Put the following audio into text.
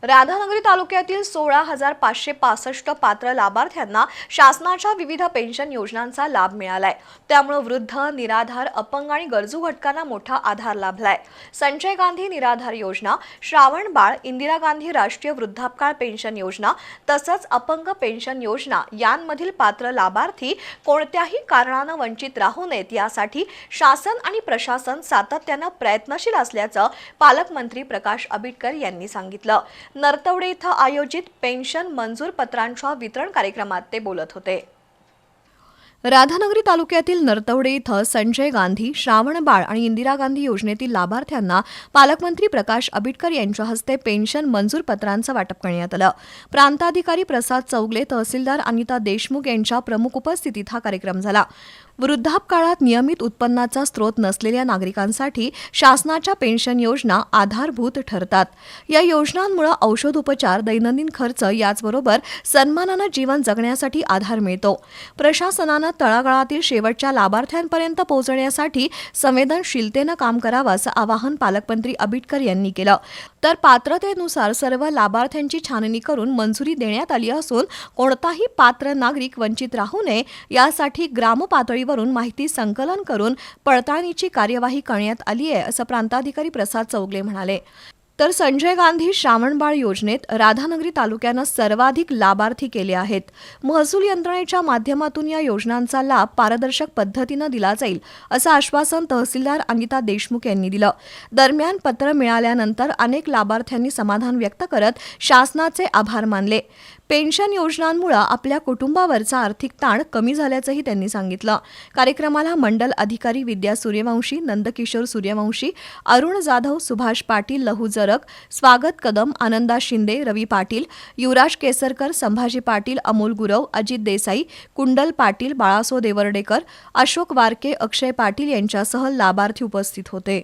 राधानगरी तालुक्यातील 16,565 पात्र लाभार्थ्यांना शासनाच्या विविध पेन्शन योजनांचा लाभ मिळालाय। त्यामुळे वृद्ध, निराधार, अपंग आणि गरजू घटकांना मोठा आधार लाभलाय। संजय गांधी निराधार योजना, श्रावण बाळ, इंदिरा गांधी राष्ट्रीय वृद्धापकाळ पेन्शन योजना तसंच अपंग पेन्शन योजना यांमधील पात्र लाभार्थी कोणत्याही कारणाने वंचित राहू नयेत यासाठी शासन आणि प्रशासन सातत्याने प्रयत्नशील असल्याचं पालकमंत्री प्रकाश आंबेडकर यांनी सांगितलं। नरतवडे इथं आयोजित पेन्शन मंजूर पत्रांच्या वितरण कार्यक्रमात ते बोलत होते। राधानगरी तालुक्यातील नरतवडे इथं संजय गांधी, श्रावण बाळ आणि इंदिरा गांधी योजनेतील लाभार्थ्यांना पालकमंत्री प्रकाश आंबेडकर यांच्या हस्ते पेन्शन मंजूर पत्रांचं वाटप करण्यात आलं। प्रांताधिकारी प्रसाद चौगले, तहसीलदार अनिता देशमुख यांच्या प्रमुख उपस्थितीत हा कार्यक्रम झाला। वृद्धापकाळात नियमित उत्पन्नाचा स्रोत नसलेल्या नागरिकांसाठी शासनाच्या पेन्शन योजना आधारभूत ठरतात। या योजनांमुळे औषधोपचार, दैनंदिन खर्च याचबरोबर सन्मानाने जीवन जगण्यासाठी आधार मिळतो। प्रशासनाने तळागाळातील शेवटच्या लाभार्थ्यांपर्यंत पोहोचण्यासाठी संवेदनशीलतेने काम करावं असं आवाहन पालकमंत्री आंबेडकर यांनी केलं। तर पात्रतेनुसार सर्व लाभार्थ्यांची छाननी करून मंजुरी देण्यात आली असून कोणताही पात्र नागरिक वंचित राहू नये यासाठी ग्रामपातळीवरून माहिती संकलन करून पडताळणीची कार्यवाही करण्यात आली आहे असं प्रांताधिकारी प्रसाद चौगले म्हणाले। तर संजय गांधी श्रावणबाळ योजनेत राधानगरी तालुक्यानं सर्वाधिक लाभार्थी केले आहेत। महसूल यंत्रणेच्या माध्यमातून या योजनांचा लाभ पारदर्शक पद्धतीने दिला जाईल असं आश्वासन तहसीलदार अनिता देशमुख यांनी दिलं। दरम्यान पत्र मिळाल्यानंतर अनेक लाभार्थ्यांनी समाधान व्यक्त करत शासनाचे आभार मानले। पेन्शन योजनांमुळे आपल्या कुटुंबावरचा आर्थिक ताण कमी झाल्याचंही त्यांनी सांगितलं। कार्यक्रमाला मंडल अधिकारी विद्या सूर्यवंशी, नंदकिशोर सूर्यवंशी, अरुण जाधव, सुभाष पाटील, लहू जरग, स्वागत कदम, आनंदा शिंदे, रवी पाटील, युवराज केसरकर, संभाजी पाटील, अमोल गुरव, अजित देसाई, कुंडल पाटील, बाळासो देवर्डेकर, अशोक वारके, अक्षय पाटील यांच्यासह लाभार्थी उपस्थित होते।